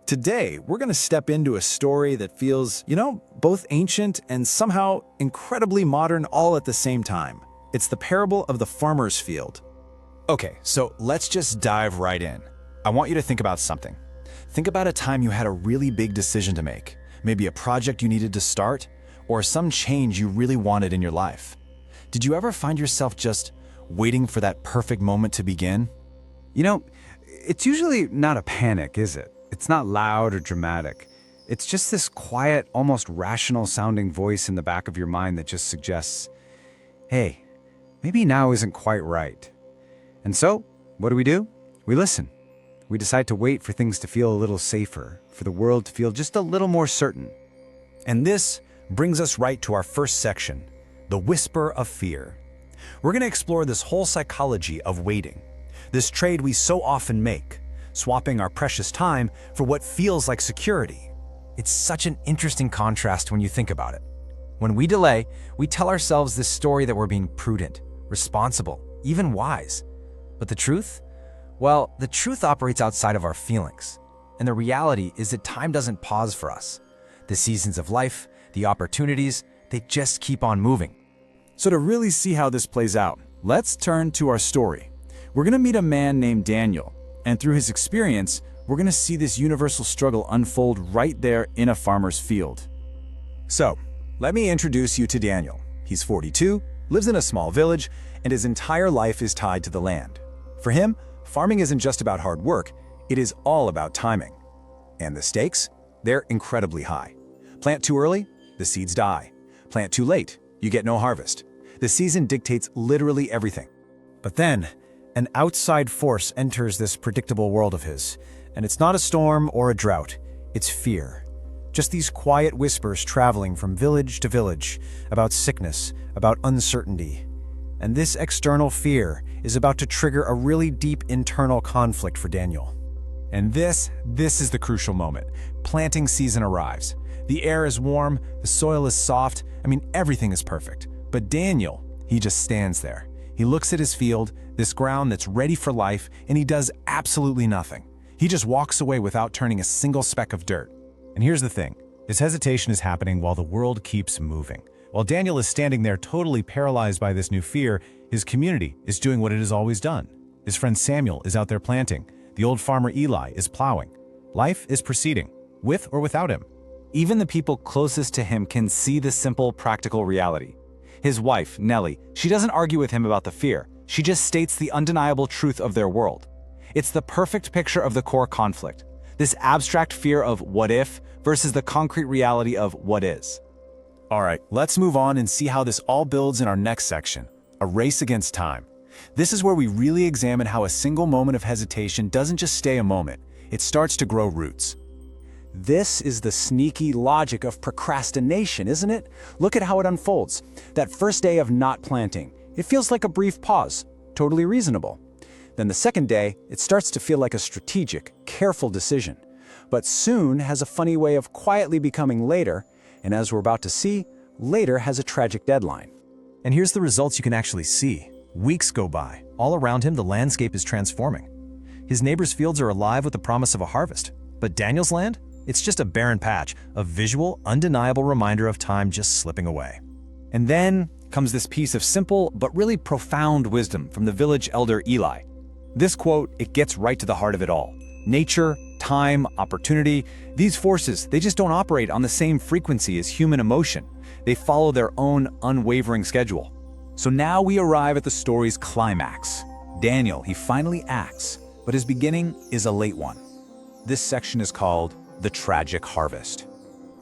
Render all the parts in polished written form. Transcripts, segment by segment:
Today, we're going to step into a story that feels, both ancient and somehow incredibly modern all at the same time. It's the parable of the farmer's field. Okay, so let's just dive right in. I want you to think about something. Think about a time you had a really big decision to make, maybe a project you needed to start, or some change you really wanted in your life. Did you ever find yourself just waiting for that perfect moment to begin? It's usually not a panic, is it? It's not loud or dramatic. It's just this quiet, almost rational-sounding voice in the back of your mind that just suggests, hey, maybe now isn't quite right. And so, what do? We listen. We decide to wait for things to feel a little safer, for the world to feel just a little more certain. And this brings us right to our first section, the whisper of fear. We're going to explore this whole psychology of waiting, this trade we so often make, swapping our precious time for what feels like security. It's such an interesting contrast when you think about it. When we delay, we tell ourselves this story that we're being prudent, responsible, even wise. But the truth? Well, the truth operates outside of our feelings. And the reality is that time doesn't pause for us. The seasons of life, the opportunities, they just keep on moving. So to really see how this plays out, let's turn to our story. We're going to meet a man named Daniel, and through his experience, we're going to see this universal struggle unfold right there in a farmer's field. So, let me introduce you to Daniel. He's 42, lives in a small village, and his entire life is tied to the land. For him, farming isn't just about hard work, it is all about timing. And the stakes? They're incredibly high. Plant too early, the seeds die. Plant too late, you get no harvest. The season dictates literally everything. But then, an outside force enters this predictable world of his, and it's not a storm or a drought, it's fear. Just these quiet whispers traveling from village to village about sickness, about uncertainty. And this external fear is about to trigger a really deep internal conflict for Daniel. And this is the crucial moment. Planting season arrives. The air is warm, the soil is soft, everything is perfect. But Daniel, he just stands there. He looks at his field, this ground that's ready for life, and he does absolutely nothing. He just walks away without turning a single speck of dirt. And here's the thing. This hesitation is happening while the world keeps moving. While Daniel is standing there totally paralyzed by this new fear, his community is doing what it has always done. His friend Samuel is out there planting. The old farmer Eli is plowing. Life is proceeding, with or without him. Even the people closest to him can see the simple, practical reality. His wife, Nellie, she doesn't argue with him about the fear. She just states the undeniable truth of their world. It's the perfect picture of the core conflict. This abstract fear of what if versus the concrete reality of what is. All right, let's move on and see how this all builds in our next section, a race against time. This is where we really examine how a single moment of hesitation doesn't just stay a moment, it starts to grow roots. This is the sneaky logic of procrastination, isn't it? Look at how it unfolds. That first day of not planting, it feels like a brief pause, totally reasonable. Then the second day, it starts to feel like a strategic, careful decision. But soon has a funny way of quietly becoming later, and as we're about to see, later has a tragic deadline. And here's the results you can actually see. Weeks go by. All around him, the landscape is transforming. His neighbors' fields are alive with the promise of a harvest. But Daniel's land? It's just a barren patch, a visual, undeniable reminder of time just slipping away. And then comes this piece of simple but really profound wisdom from the village elder Eli. This quote, it gets right to the heart of it all. Nature, time, opportunity, these forces, they just don't operate on the same frequency as human emotion. They follow their own unwavering schedule. So now we arrive at the story's climax. Daniel, he finally acts, but his beginning is a late one. This section is called The Tragic Harvest.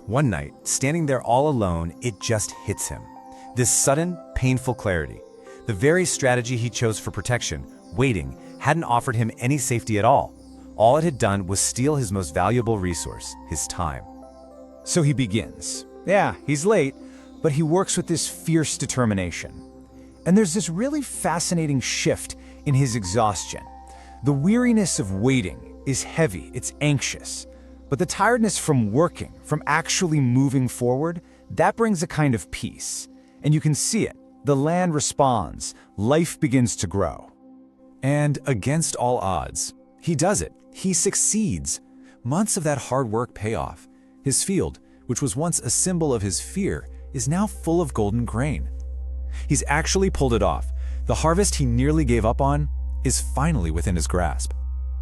One night, standing there all alone, it just hits him. This sudden, painful clarity. The very strategy he chose for protection, waiting, hadn't offered him any safety at all. All it had done was steal his most valuable resource, his time. So he begins. Yeah, he's late, but he works with this fierce determination. And there's this really fascinating shift in his exhaustion. The weariness of waiting is heavy, it's anxious. But the tiredness from working, from actually moving forward, that brings a kind of peace. And you can see it. The land responds. Life begins to grow. And against all odds, he does it. He succeeds. Months of that hard work pay off. His field, which was once a symbol of his fear, is now full of golden grain. He's actually pulled it off. The harvest he nearly gave up on is finally within his grasp.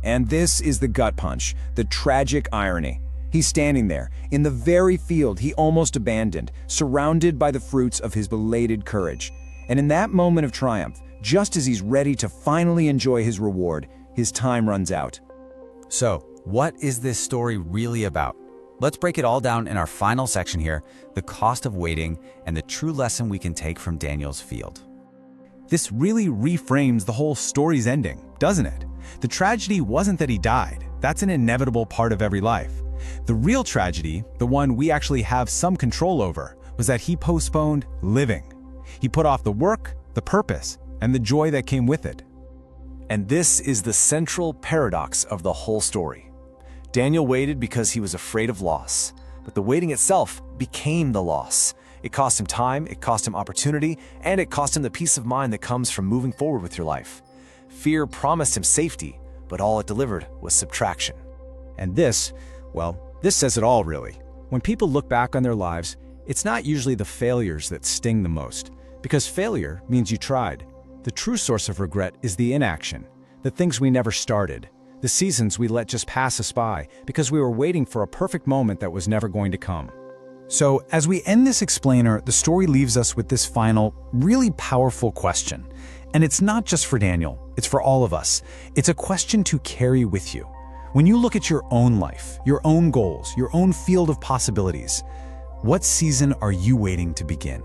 And this is the gut punch, the tragic irony. He's standing there, in the very field he almost abandoned, surrounded by the fruits of his belated courage. And in that moment of triumph, just as he's ready to finally enjoy his reward, his time runs out. So, what is this story really about? Let's break it all down in our final section here, the cost of waiting and the true lesson we can take from Daniel's field. This really reframes the whole story's ending, doesn't it? The tragedy wasn't that he died. That's an inevitable part of every life. The real tragedy, the one we actually have some control over, was that he postponed living. He put off the work, the purpose, and the joy that came with it. And this is the central paradox of the whole story. Daniel waited because he was afraid of loss, but the waiting itself became the loss. It cost him time, it cost him opportunity, and it cost him the peace of mind that comes from moving forward with your life. Fear promised him safety, but all it delivered was subtraction. And this says it all, really. When people look back on their lives, it's not usually the failures that sting the most, because failure means you tried. The true source of regret is the inaction, the things we never started, the seasons we let just pass us by because we were waiting for a perfect moment that was never going to come. So, as we end this explainer, the story leaves us with this final, really powerful question. And it's not just for Daniel, it's for all of us. It's a question to carry with you. When you look at your own life, your own goals, your own field of possibilities, what season are you waiting to begin?